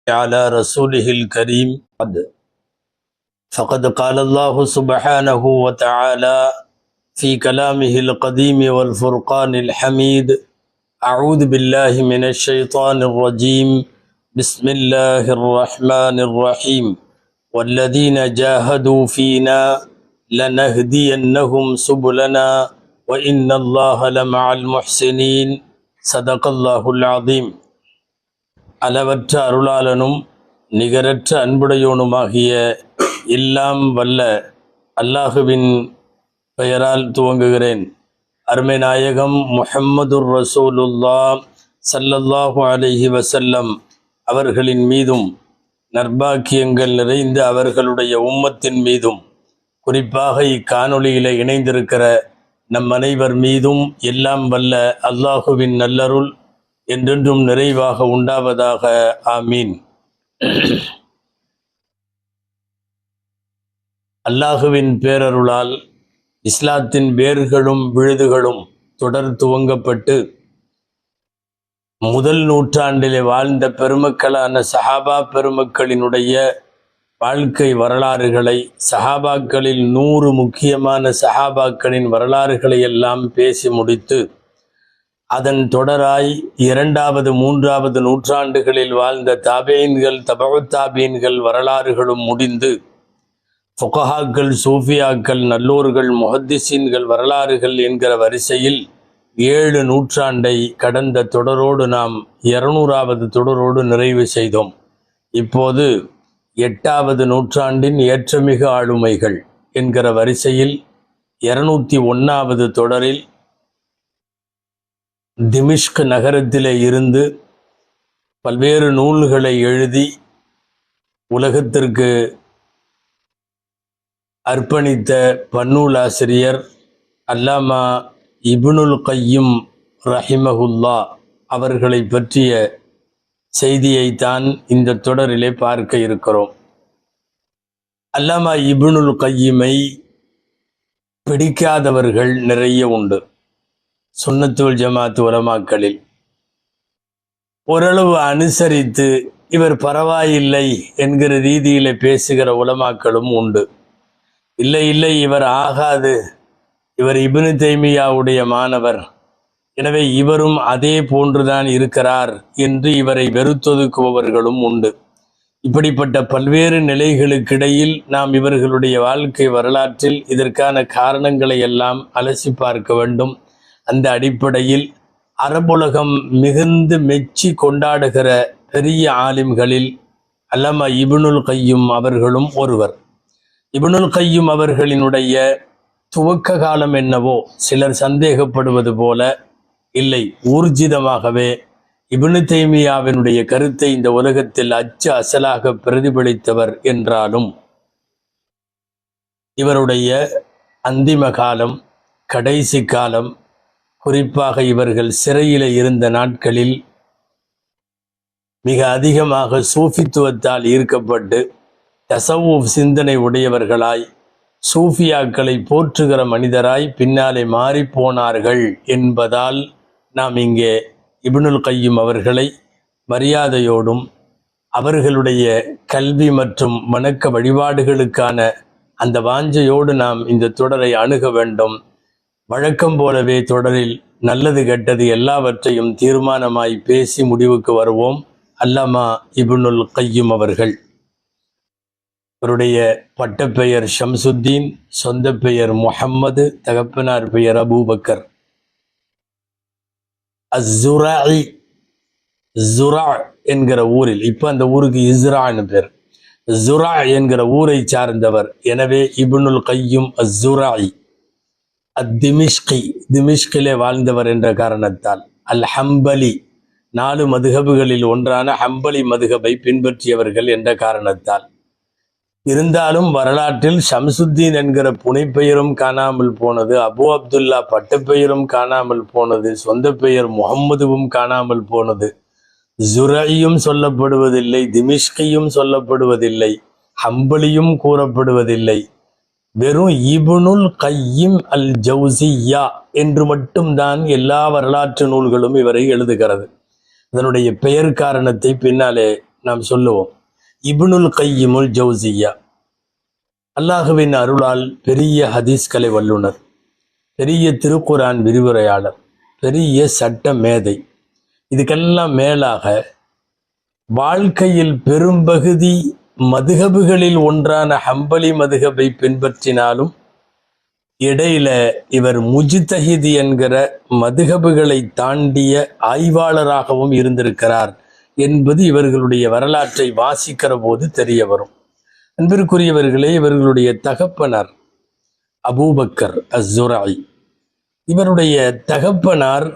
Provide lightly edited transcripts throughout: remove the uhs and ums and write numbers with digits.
على رسوله الكريم فقد قال الله سبحانه وتعالى في كلامه القديم والفرقان الحميد أعوذ بالله من الشيطان الرجيم بسم الله الرحمن الرحيم والذين جاهدوا فينا لنهدينهم سبلنا وإن الله لمع المحسنين صدق الله العظيم. அளவற்ற அருளாளனும் நிகரற்ற அன்புடையோனுமாகிய எல்லாம் வல்ல அல்லாஹுவின் பெயரால் துவங்குகிறேன். அருமை நாயகம் முஹம்மதுர் ரசூலுல்லாஹ் ஸல்லல்லாஹு அலைஹி வஸல்லம் அவர்களின் மீதும் நற்பாக்கியங்கள் நிறைந்த அவர்களுடைய உம்மத்தின் மீதும் குறிப்பாக இக்காணொளியிலே இணைந்திருக்கிற நம் அனைவர் மீதும் எல்லாம் வல்ல அல்லாஹுவின் நல்லருள் என்றென்றும் நிறைவாக உண்டாவதாக. ஆமீன். அல்லாஹுவின் பேரருளால் இஸ்லாத்தின் வேர்களும் விழுதுகளும் தொடர் துவங்கப்பட்டு முதல் நூற்றாண்டிலே வாழ்ந்த பெருமக்களான சஹாபா பெருமக்களினுடைய வாழ்க்கை வரலாறுகளை, சஹாபாக்களில் 100 முக்கியமான சஹாபாக்களின் வரலாறுகளை எல்லாம் பேசி முடித்து அதன் தொடராய் 2வது 3வது நூற்றாண்டுகளில் வாழ்ந்த தாபீன்கள், தபஉ தாபீன்கள் வரலாறுகளும் முடிந்து ஃபுகஹாக்கள், சூஃபியாக்கள், நல்லோர்கள், முஹத்திஸீன்கள் வரலாறுகள் என்கிற வரிசையில் 7 நூற்றாண்டை கடந்த தொடரோடு நாம் 200வது தொடரோடு நிறைவு செய்தோம். இப்போது 8வது நூற்றாண்டின் ஏற்றமிகு ஆளுமைகள் என்கிற வரிசையில் 201வது தொடரில் திமிஷ்க் நகரத்திலே இருந்து பல்வேறு நூல்களை எழுதி உலகத்திற்கு அர்ப்பணித்த பன்னூலாசிரியர் அல்லாமா இப்னுல் கையும் ரஹிமஹுல்லா அவர்களை பற்றிய செய்தியைத்தான் இந்த தொடரிலே பார்க்க இருக்கிறோம். அல்லாமா இப்னுல் கையிமை பிடிக்காதவர்கள் நிறைய உண்டு. சுன்னத்துல் ஜமாத் உலமாக்களில் ஓரளவு அனுசரித்து இவர் பரவாயில்லை என்கிற ரீதியில பேசுகிற உலமாக்களும் உண்டு. இல்லை இவர் ஆகாது, இவர் இப்னு தைமியாவுடைய மாணவர், எனவே இவரும் அதே போன்றுதான் இருக்கிறார் என்று இவரை வெறுத்தொதுக்குபவர்களும் உண்டு. இப்படிப்பட்ட பல்வேறு நிலைகளுக்கிடையில் நாம் இவர்களுடைய வாழ்க்கை வரலாற்றில் இதற்கான காரணங்களை எல்லாம் அலசி பார்க்க வேண்டும். அந்த அடிப்படையில் அரபுலகம் மிகுந்து மெச்சி கொண்டாடுகிற பெரிய ஆலிம்களில் அல்லாமா இப்னுல் கையும் அவர்களும் ஒருவர். இப்னுல் கையும் அவர்களினுடைய துவக்க காலம் என்னவோ சிலர் சந்தேகப்படுவது போல இல்லை, ஊர்ஜிதமாகவே இப்னு தைமியாவினுடைய கருத்தை இந்த உலகத்தில் அச்சு அசலாக பிரதிபலித்தவர் என்றாலும் இவருடைய அந்திம காலம், கடைசி காலம், குறிப்பாக இவர்கள் சிறையில் இருந்த நாட்களில் மிக அதிகமாக சூஃபித்துவத்தால் ஈர்க்கப்பட்டு தஸவ்வூஃப் சிந்தனை உடையவர்களாய் சூஃபியாக்களை போற்றுகிற மனிதராய் பின்னாலே மாறிப்போனார்கள் என்பதால் நாம் இங்கே இப்னுல் கையும் அவர்களை மரியாதையோடும் அவர்களுடைய கல்வி மற்றும் வணக்க வழிபாடுகளுக்கான அந்த வாஞ்சையோடு நாம் இந்த தொடரை அணுக வேண்டும். வழக்கம் போலவே தொடரில் நல்லது கெட்டது எல்லாவற்றையும் தீர்மானமாய் பேசி முடிவுக்கு வருவோம். அல்லாமா இப்னுல் கையும் அவர்கள், அவருடைய பட்டப்பெயர் ஷம்சுத்தீன், சொந்த பெயர் முஹம்மது, தகப்பனார் பெயர் அபூபக்கர். அஸ்ஸுராஇ, ஜுரா என்கிற ஊரில், இப்ப அந்த ஊருக்கு இஸ்ரான்னு பேர், ஜுரா என்கிற ஊரை சார்ந்தவர். எனவே இப்னுல் கையும் அஸ்ஸுராஇ. அத்திமிஷ்கி, திமிஷ்கிலே வாழ்ந்தவர் என்ற காரணத்தால். அல் ஹம்பலி, 4 மதுஹபுகளில் ஒன்றான ஹம்பலி மதுஹபை பின்பற்றியவர்கள் என்ற காரணத்தால். இருந்தாலும் வரலாற்றில் ஷம்சுத்தீன் என்கிற புனைப்பெயரும் காணாமல் போனது, அபு அப்துல்லா பட்டப்பெயரும் காணாமல் போனது, சொந்த பெயர் முகம்மதுவும் காணாமல் போனது, ஜுரையும் சொல்லப்படுவதில்லை, திமிஷ்கியும் சொல்லப்படுவதில்லை, ஹம்பலியும் கூறப்படுவதில்லை. வெறும் இப்னுல் கையும் அல் ஜவுசியா என்று மட்டும்தான் எல்லா வரலாற்று நூல்களும் இவரை எழுதுகிறது. அதனுடைய பெயர் காரணத்தை பின்னாலே நாம் சொல்லுவோம். இப்னுல் கையிமுல் ஜௌசியா, அல்லாஹுவின் அருளால் பெரிய ஹதீஸ்கலை வல்லுனர், பெரிய திருக்குரான் விரிவுரையாளர், பெரிய சட்ட மேதை. இதுக்கெல்லாம் மேலாக வாழ்க்கையில் பெரும்பகுதி மதுஹபுகளில் ஒன்றான ஹம்பலி மதுஹபை பின்பற்றினாலும் இடையில இவர் முஜ்தஹித் என்கிற மதுஹபுகளை தாண்டிய ஆய்வாளராகவும் இருந்திருக்கிறார் என்பது இவர்களுடைய வரலாற்றை வாசிக்கிற போது தெரிய வரும். அன்பிற்குரியவர்களே, இவர்களுடைய தகப்பனார் அபூபக்கர் அஸ்ஸுராய். இவருடைய தகப்பனார்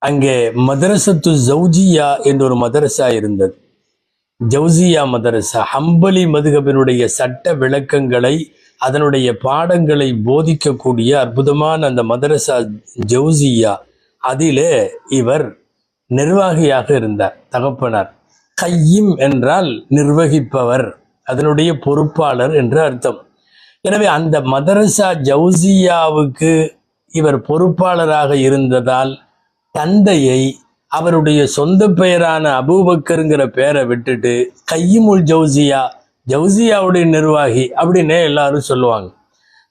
அங்கே மதரசத்து ஜௌஜியா என்ற ஒரு மதரசா இருந்தது. ஜௌசியா மதரசா ஹம்பலி மதுஹபினுடைய சட்ட விளக்கங்களை, அதனுடைய பாடங்களை போதிக்கக்கூடிய அற்புதமான அந்த மதரசா ஜௌசியா, அதிலே இவர் நிர்வாகியாக இருந்தார். தகப்பனார் கையும் என்றால் நிர்வகிப்பவர், அதனுடைய பொறுப்பாளர் என்று அர்த்தம். எனவே அந்த மதரசா ஜௌசியாவுக்கு இவர் பொறுப்பாளராக இருந்ததால் தந்தையை அவருடைய சொந்த பெயரான அபூபக்கருங்கிற பெயரை விட்டுட்டு கையிமுல் ஜௌசியா, ஜௌசியாவுடைய நிர்வாகி அப்படின்னு எல்லாரும் சொல்லுவாங்க.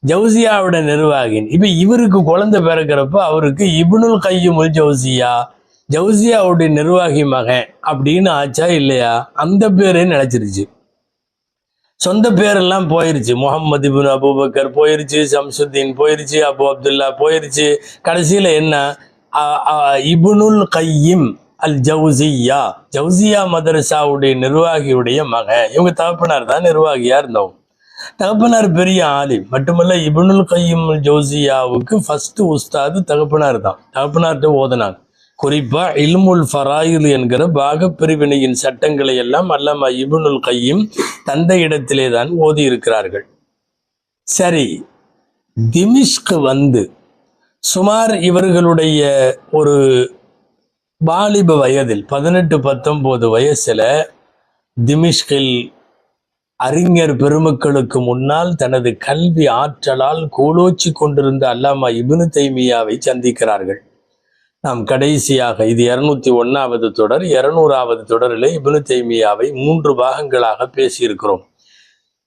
ஜௌசியாவுடைய நிர்வாகி. இப்ப இவருக்கு குழந்தை பிறக்கிறப்ப அவருக்கு இப்னுல் கையிமுல் ஜௌசியா, ஜௌசியாவுடைய நிர்வாகி மகன் அப்படின்னு ஆச்சா இல்லையா? அந்த பேரே நினைச்சிருச்சு. சொந்த பேரெல்லாம் போயிருச்சு. முகமது இப்னு அபூபக்கர் போயிருச்சு, ஷம்சுத்தீன் போயிருச்சு, அபு அப்துல்லா போயிருச்சு. கடைசியில என்ன, இப்னுல் கையிம் அல் ஜௌசியா, ஜௌசியா மதரசாவுடைய நிர்வாகியுடைய மகன். இவங்க தகப்பனார் தான் நிர்வாகியா இருந்தவங்க. தகப்பனார் பெரிய ஆலிம் மட்டுமல்ல, இப்னுல் கையிம் அல் ஜௌசியாவுக்கு ஃபர்ஸ்ட் உஸ்தாது தகப்பனார் தான். தகப்பனார்கிட்ட ஓதனாங்க. குறிப்பா இல்முல் ஃபராயில் என்கிற பாகப்பிரிவினையின் சட்டங்களை எல்லாம் அல்லாமா இப்னுல் கையிம் தந்தையிடத்திலே தான் ஓதி இருக்கிறார்கள். சரி, திமிஷ்க் வந்து சுமார் இவர்களுடைய ஒரு வாலிப வயதில் 18-19 வயசுல திமிஷ்கில் அறிஞர் பெருமக்களுக்கு முன்னால் தனது கல்வி ஆற்றலால் கோலோச்சி கொண்டிருந்த அல்லாமா இப்னு தைமியாவை சந்திக்கிறார்கள். நாம் கடைசியாக இது 201வது தொடர், 200வது தொடரில் இப்னு தைமியாவை 3 பாகங்களாக பேசியிருக்கிறோம்.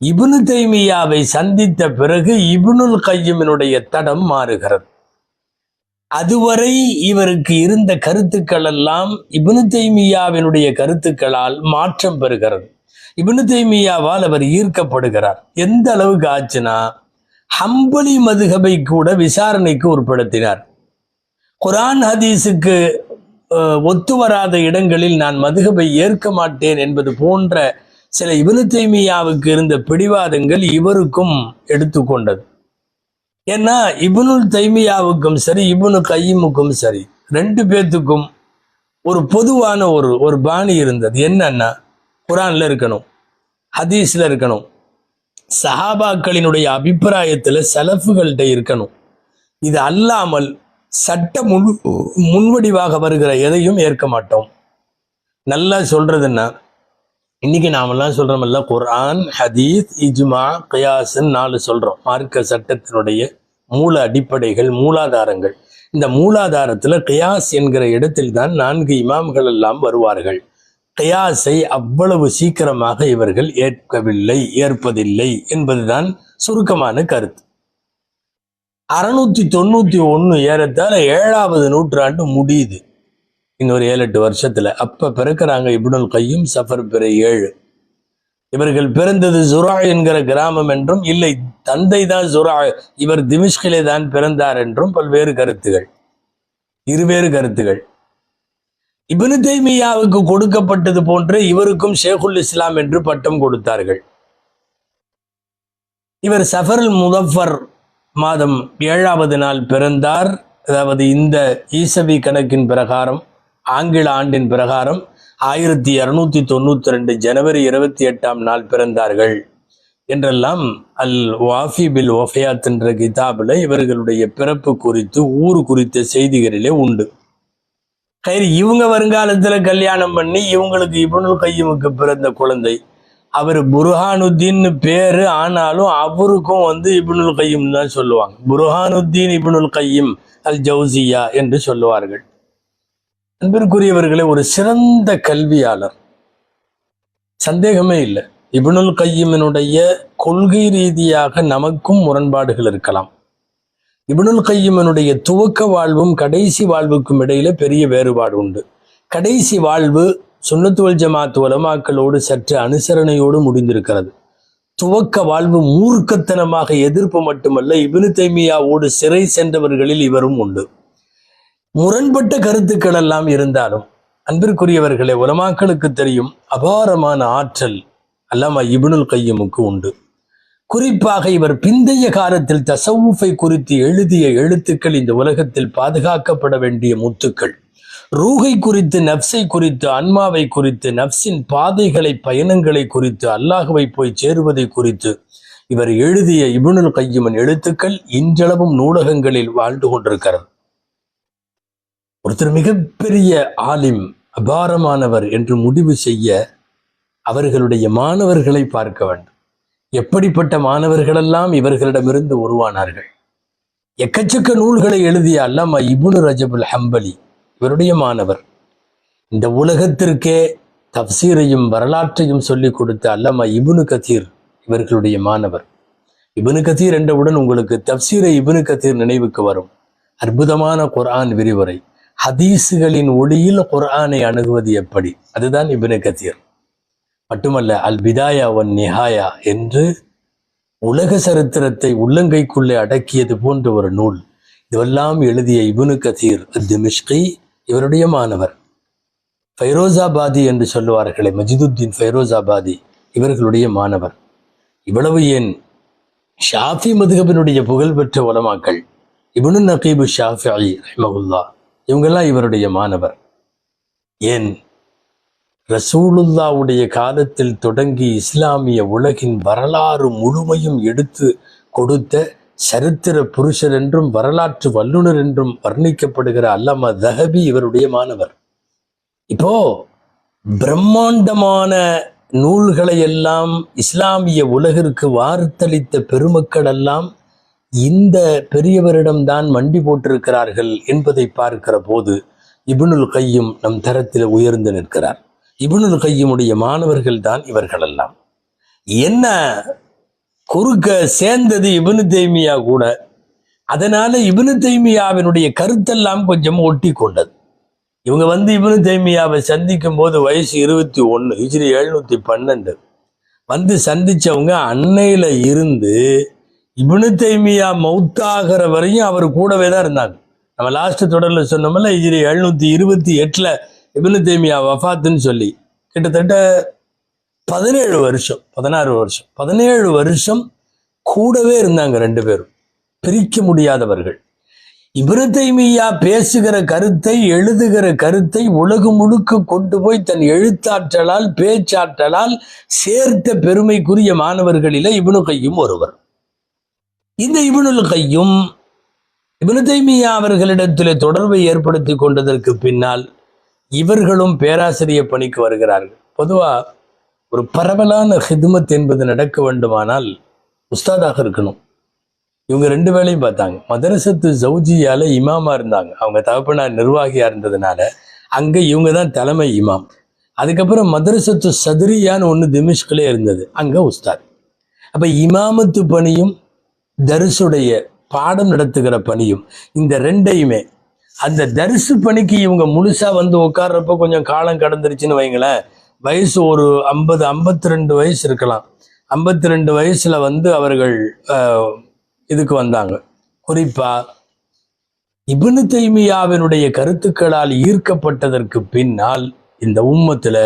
இப்னு தைமியாவை சந்தித்த பிறகு இப்னுல் கையிமினுடைய தடம் மாறுகிறது. அதுவரை இவருக்கு இருந்த கருத்துக்கள் எல்லாம் இப்னு தைமியாவினுடைய கருத்துக்களால் மாற்றம் பெறுகிறது. இப்னு தைமியாவால் அவர் ஈர்க்கப்படுகிறார். எந்த அளவுக்கு ஆச்சுன்னா, ஹம்பலி மதுஹபை கூட விசாரணைக்கு உட்படுத்தினார். குர்ஆன் ஹதீஸுக்கு ஒத்து வராத இடங்களில் நான் மதுஹபை ஏற்க மாட்டேன் என்பது போன்ற சில இப்னு தைமியாவுக்கு இருந்த பிடிவாதங்கள் இவருக்கும் எடுத்துக்கொண்டது. ஏன்னா இப்னுல் தைமியாவுக்கும் சரி இப்னு கையிமுக்கும் சரி 2 பேர்த்துக்கும் ஒரு பொதுவான ஒரு பாணி இருந்தது. என்னன்னா, குர்ஆன்ல இருக்கணும், ஹதீஸ்ல இருக்கணும், சஹாபாக்களினுடைய அபிப்பிராயத்துல சலஃபுகள்கிட்ட இருக்கணும். இது அல்லாமல் சட்ட முன்வடிவாக வருகிற எதையும் ஏற்க மாட்டோம். நல்லா சொல்றதுன்னா, இன்னைக்கு நாமெல்லாம் சொல்றோம்ல, குர்ஆன், ஹதீஸ், இஜ்மா, கியாஸ்ன்னு 4 சொல்றோம். மார்க்க சட்டத்தினுடைய மூல அடிப்படைகள், மூலாதாரங்கள். இந்த மூலாதாரத்துல கியாஸ் என்கிற இடத்தில் தான் 4 இமாம்கள் எல்லாம் வருவார்கள். கியாஸை அவ்வளவு சீக்கிரமாக இவர்கள் ஏற்பதில்லை என்பதுதான் சுருக்கமான கருத்து. 691 ஏறத்தாழ 7வது நூற்றாண்டு முடியுது. இன்னொரு 7-8 வருஷத்துல. அப்ப பிறக்கிறாங்க இப்னுல் கையிம். சஃபர் பிற 7. இவர்கள் பிறந்தது ஜுரா என்கிற கிராமம் என்றும், இல்லை தந்தை தான் ஜுரா, இவர் திமிஷ்கிலே தான் பிறந்தார் என்றும் பல்வேறு கருத்துகள், இருவேறு கருத்துகள். இப்னு தைமியாவுக்கு கொடுக்கப்பட்டது போன்று இவருக்கும் ஷேகுல் இஸ்லாம் என்று பட்டம் கொடுத்தார்கள். இவர் சஃபருல் முதஃபர் மாதம் 7வது நாள் பிறந்தார். அதாவது இந்த ஈசவி கணக்கின் பிரகாரம், ஆங்கில ஆண்டின் பிரகாரம் 1292 ஜனவரி 28ஆம் நாள் பிறந்தார்கள் என்றெல்லாம் அல் வாஃபி பில் வஃபயாத் என்ற கிதாபில் இவர்களுடைய பிறப்பு குறித்து, ஊர் குறித்த செய்திகளிலே உண்டு. இவங்க வருங்காலத்துல கல்யாணம் பண்ணி இவங்களுக்கு இப்னுல் கையிமுக்கு பிறந்த குழந்தை, அவர் புர்ஹானுத்தீன் பேரு, ஆனாலும் அவருக்கும் இப்னுல் கையிம் தான் சொல்லுவாங்க. புர்ஹானுத்தீன் இப்னுல் கையிம் அல் ஜௌசியா என்று சொல்லுவார்கள். அன்பிற்குரியவர்களே, ஒரு சிறந்த கல்வியாளர், சந்தேகமே இல்லை. இப்னுல் கையிமினுடைய கொள்கை ரீதியாக நமக்கும் முரண்பாடுகள் இருக்கலாம். இப்னுல் கையிமினுடைய துவக்க வாழ்வும் கடைசி வாழ்வுக்கும் இடையில பெரிய வேறுபாடு உண்டு. கடைசி வாழ்வு சுன்னத்து வல் ஜமாத் உலமாக்களோடு சற்று அனுசரணையோடு முடிந்திருக்கிறது. துவக்க வாழ்வு மூர்க்கத்தனமாக எதிர்ப்பு மட்டுமல்ல, இப்னு தைமியாவோடு சிறை சென்றவர்களில் இவரும் உண்டு. முரண்பட்ட கருத்துக்கள் எல்லாம் இருந்தாலும் அன்பிற்குரியவர்களே, உலமாக்களுக்கு தெரியும் அபாரமான ஆற்றல் அல்லாமா இப்னுல் கையிமுக்கு உண்டு. குறிப்பாக இவர் பிந்தைய காலத்தில் தசவுஃபை குறித்து எழுதிய எழுத்துக்கள் இந்த உலகத்தில் பாதுகாக்கப்பட வேண்டிய முத்துக்கள். ரூஹை குறித்து, நப்சை குறித்து, ஆன்மாவை குறித்து, நப்சின் பாதைகளை, பயணங்களை குறித்து, அல்லாஹுவை போய் சேருவதை குறித்து இவர் எழுதிய இப்னுல் கையிமின் எழுத்துக்கள் இன்றளவும் நூலகங்களில் வாழ்ந்து கொண்டிருக்கிறது. ஒருத்தர் மிகப்பெரிய ஆலிம், அபாரமானவர் என்று முடிவு செய்ய அவர்களுடைய மாணவர்களை பார்க்க வேண்டும். எப்படிப்பட்ட மாணவர்களெல்லாம் இவர்களிடமிருந்து உருவானார்கள். எக்கச்சக்க நூல்களை எழுதிய அல்லாமா இப்னு ரஜபுல் ஹம்பலி இவருடைய மாணவர். இந்த உலகத்திற்கே தப்சீரையும் வரலாற்றையும் சொல்லிக் கொடுத்த அல்லாமா இப்னு கதீர் இவர்களுடைய மாணவர். இப்னு கதீர் என்றவுடன் உங்களுக்கு தப்சீரை இப்னு கதீர் நினைவுக்கு வரும். அற்புதமான குர்ஆன் விரிவுரை, ஹதீஸுகளின் ஒளியில் குர்ஆனை அணுகுவது எப்படி, அதுதான் இப்னு கதீர். மட்டுமல்ல, அல் பிதாயா வன் நிஹாயா என்று உலக சரித்திரத்தை உள்ளங்கைக்குள்ளே அடக்கியது போன்ற ஒரு நூல். இதுவெல்லாம் எழுதிய இப்னு கதீர் திமிஷ்கி இவருடைய மாணவர். ஃபைரோசாபாதி என்று சொல்லுவார்களே, மஜிதுத்தீன் ஃபைரோசாபாதி இவர்களுடைய மாணவர். இவ்வளவு ஏன், ஷாஃபி மதுஹபினுடைய புகழ்பெற்ற உலமாக்கள் இப்னு நகீபு ஷாஃபிஈ ரஹ்மஹுல்லா இவங்கெல்லாம் இவருடைய மாணவர். ஏன், ரசூலுல்லாவுடைய காலத்தில் தொடங்கி இஸ்லாமிய உலகின் வரலாறு முழுமையும் எடுத்து கொடுத்த சரித்திர புருஷர் என்றும் வரலாற்று வல்லுநர் என்றும் வர்ணிக்கப்படுகிற அல்லாமா தஹபி இவருடைய மாணவர். இப்போ பிரம்மாண்டமான நூல்களை எல்லாம் இஸ்லாமிய உலகிற்கு வார்த்தளித்த பெருமக்கள் எல்லாம் இந்த பெரியவரிடம்தான் மண்டி போட்டிருக்கிறார்கள் என்பதை பார்க்கிற போது இப்னுல் கையிம் நம் தரத்தில் உயர்ந்து நிற்கிறார். இப்னுல் கையிமுடைய மாணவர்கள் தான் இவர்களெல்லாம். என்ன குறுக்க சேர்ந்தது இப்னு தைமியா கூட. அதனால இப்னு தைமியாவினுடைய கருத்தெல்லாம் கொஞ்சம் ஒட்டி கொண்டது. இவங்க இப்னு தைமியாவை சந்திக்கும் போது வயசு 21, ஹிஜ்ரி 712. சந்திச்சவங்க அன்னையில இருந்து இப்னு தைமியா மௌத்தாகிற வரையும் அவர் கூடவே தான் இருந்தாங்க. நம்ம லாஸ்ட் தொடர்ல சொன்னோம்ல, ஹிஜ்ரி 728 இப்னு தைமியா வஃபாத்துன்னு சொல்லி கிட்டத்தட்ட 17 வருஷம் 16 வருஷம் 17 வருஷம் கூடவே இருந்தாங்க. ரெண்டு பேரும் பிரிக்க முடியாதவர்கள். இப்னு தைமியா பேசுகிற கருத்தை, எழுதுகிற கருத்தை உலகம் முழுக்க கொண்டு போய் தன் எழுத்தாற்றலால், பேச்சாற்றலால் சேர்த்த பெருமைக்குரிய மாணவர்களில இப்னு கையும் ஒருவர். இந்த இப்னுல் கையும் இப்னு தைமியா அவர்களிடத்திலே தொடர்பை ஏற்படுத்தி கொண்டதற்கு பின்னால் இவர்களும் பேராசிரியர் பணிக்கு வருகிறார்கள். பொதுவா ஒரு பரவலான ஹித்மத் என்பது நடக்க வேண்டுமானால் உஸ்தாதாக இருக்கணும். இவங்க 2 வேளையும் பார்த்தாங்க. மதரசத்து ஜவுஜியால இமாமா இருந்தாங்க. அவங்க தகப்பனார் நிர்வாகியா இருந்ததுனால அங்க இவங்க தான் தலைமை இமாம். அதுக்கப்புறம் மதரசத்து சதுரியான்னு ஒன்று திமிஷ்கிலே இருந்தது, அங்க உஸ்தாத். அப்ப இமாமத்து பணியும் தரிசுடைய பாடம் நடத்துகிற பணியும், இந்த ரெண்டையுமே, அந்த தரிசு பணிக்கு இவங்க முழுசா உட்கார்றப்ப கொஞ்சம் காலம் கடந்துருச்சுன்னு வைங்களேன். வயசு ஒரு 52 வயசு இருக்கலாம். 52 வயசுல அவர்கள் இதுக்கு வந்தாங்க. குறிப்பா இப்னு தைமியாவினுடைய கருத்துக்களால் ஈர்க்கப்பட்டதற்கு பின்னால் இந்த உம்மத்துல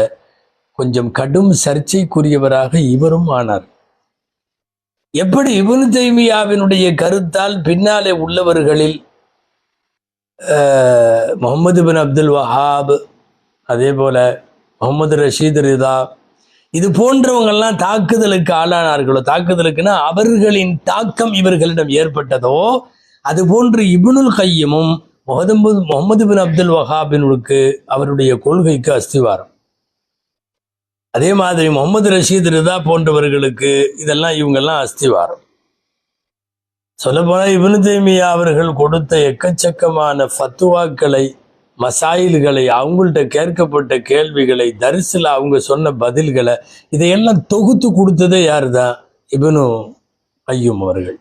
கொஞ்சம் கடும் சர்ச்சைக்குரியவராக இவரும் ஆனார். எப்படி இப்னு தைமியாவினுடைய கருத்தால் பின்னாலே உள்ளவர்களில் முகமது பின் அப்துல் வஹாப், அதே போல முகமது ரஷீத் ரிதா, இது போன்றவங்கெல்லாம் தாக்குதலுக்கு ஆளானார்களோ, தாக்குதலுக்குன்னா அவர்களின் தாக்கம் இவர்களிடம் ஏற்பட்டதோ, அது போன்று இப்னுல் கையிமும் முகமது பின் அப்துல் வஹாபினுக்கு அவருடைய கொள்கைக்கு அஸ்திவாரம். அதே மாதிரி முகமது ரஷீத் ரிதா போன்றவர்களுக்கு இதெல்லாம் இவங்கெல்லாம் அஸ்திவாரம். சொல்லப்போனால் இப்னு தைமியா அவர்கள் கொடுத்த எக்கச்சக்கமான ஃபத்துவாக்களை மசாயில்களை, அவங்கள்ட்ட கேட்கப்பட்ட கேள்விகளை, தரிசில் அவங்க சொன்ன பதில்களை, இதையெல்லாம் தொகுத்து கொடுத்ததே யாரு தான்? இப்னு கையும் அவர்கள்.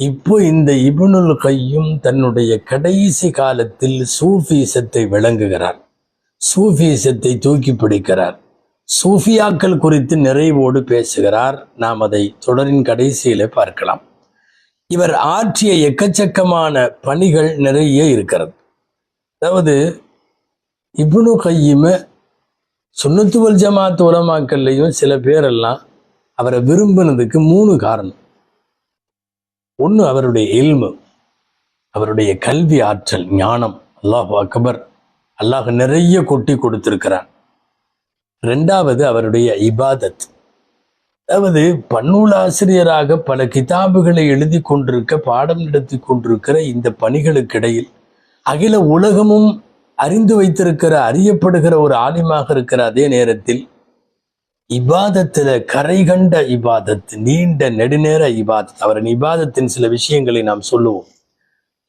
இப்போ இந்த இப்னுல் கையும் தன்னுடைய கடைசி காலத்தில் சூஃபிசத்தை விளங்குகிறார், சூஃபிசத்தை தூக்கி பிடிக்கிறார், சூஃபியாக்கள் குறித்து நிறைவோடு பேசுகிறார். நாம் அதை தொடரின் கடைசியில பார்க்கலாம். இவர் ஆற்றிய எக்கச்சக்கமான பணிகள் நிறைய இருக்கிறது. அதாவது இப்னு கையிம சுன்னத்து வல் ஜமாத் உலமாக்கள்லையும் சில பேரெல்லாம் அவரை விரும்பினதுக்கு 3 காரணம். ஒன்று அவருடைய இல்மு, அவருடைய கல்வி ஆற்றல், ஞானம். அல்லாஹ் அக்பர், அல்லாஹ் நிறைய கொட்டி கொடுத்திருக்கிறான். 2வது அவருடைய இபாதத். அதாவது பன்னூலாசிரியராக பல கிதாபுகளை எழுதி கொண்டிருக்க, பாடம் நடத்தி கொண்டிருக்கிற இந்த பணிகளுக்கிடையில் அகில உலகமும் அறிந்து வைத்திருக்கிற, அறியப்படுகிற ஒரு ஆலிமாக இருக்கிற அதே நேரத்தில் இபாதத்துல கரை கண்ட இபாதத், நீண்ட நெடுநேர இபாதத். அவரின் இபாதத்தின் சில விஷயங்களை நாம் சொல்லுவோம்.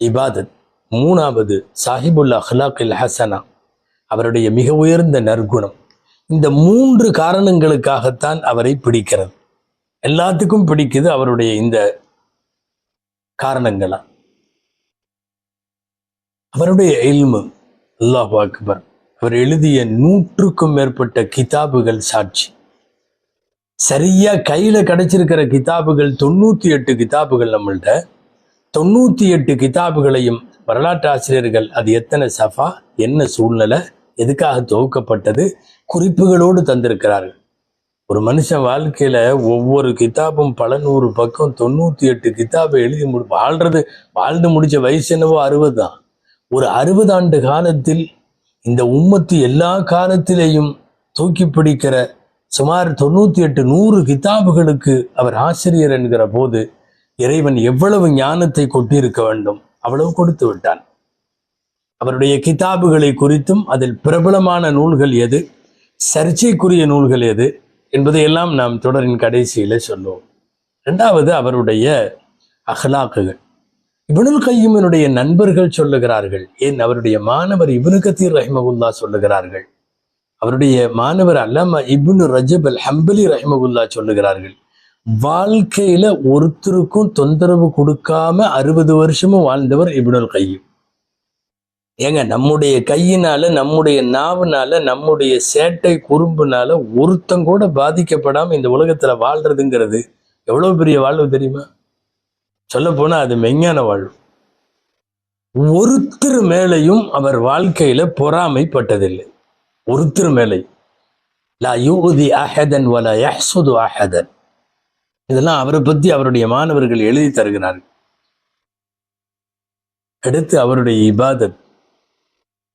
இபாதத். 3வது சாஹிபுல் அஹ்லாக்கில் ஹசனா, அவருடைய மிக உயர்ந்த நற்குணம். இந்த 3 காரணங்களுக்காகத்தான் அவரை பிடிக்கிறது. எல்லாத்துக்கும் பிடிக்குது அவருடைய இந்த காரணங்களா. அவருடைய இல்மு, அல்லாஹு அக்பர், அவர் எழுதிய 100க்கும் மேற்பட்ட கிதாபுகள் சாட்சி. சரியா கையில கிடைச்சிருக்கிற கிதாபுகள் 98 கிதாபுகள் நம்மள்ட. 98 கிதாபுகளையும் வரலாற்று ஆசிரியர்கள் அது எத்தனை சஃபா, என்ன சூழ்நிலை, எதுக்காக தொகுக்கப்பட்டது, குறிப்புகளோடு தந்திருக்கிறார்கள். ஒரு மனுஷன் வாழ்க்கையில ஒவ்வொரு கிதாபும் பல 100 பக்கம், 98 கிதாபை எழுதி வாழ்ந்து முடிச்ச வயசு என்னவோ 60 தான். ஒரு 60 ஆண்டு காலத்தில் இந்த உம்மத்து எல்லா காலத்திலேயும் தூக்கி பிடிக்கிற சுமார் 98-100 கிதாபுகளுக்கு அவர் ஆசிரியர் என்கிற போது இறைவன் எவ்வளவு ஞானத்தை கொட்டியிருக்க வேண்டும், அவ்வளவு கொடுத்து விட்டான். அவருடைய கிதாபுகளை குறித்தும் அதில் பிரபலமான நூல்கள் எது, சர்ச்சைக்குரிய நூல்கள் எது என்பதையெல்லாம் நாம் தொடரின் கடைசியில சொல்லுவோம். 2வது அவருடைய அஹ்லாக்குகள். இப்னுல் கையிமினுடைய நண்பர்கள் சொல்லுகிறார்கள், ஏன் அவருடைய மாணவர் இப்னு கத்தீர் ரஹிமகுல்லா சொல்லுகிறார்கள், அவருடைய மாணவர் அல்லாமா இப்னு ரஜப் அல் ஹம்பலி ரஹிமகுல்லா சொல்லுகிறார்கள், வாழ்க்கையில ஒருத்தருக்கும் தொந்தரவு கொடுக்காம 60 வருஷமும் வாழ்ந்தவர் இப்னுல் கையிம். ஏங்க, நம்முடைய கையினால, நம்முடைய நாவுனால, நம்முடைய சேட்டை குறும்புனால ஒருத்தங்கூட பாதிக்கப்படாம இந்த உலகத்துல வாழ்றதுங்கிறது எவ்வளவு பெரிய வாழ்வு தெரியுமா? சொல்ல போனா அது மெஞ்ஞான வாழ்வு. ஒருத்தர் மேலையும் அவர் வாழ்க்கையில பொறாமைப்பட்டதில்லை. ஒருத்தர் மேலை லா யூதி அஹதன் வலா யஹ்சுது அஹதன். இதெல்லாம் அவரை பத்தி அவருடைய மாணவர்கள் எழுதி தருகிறார்கள். அடுத்து அவருடைய இபாதத்.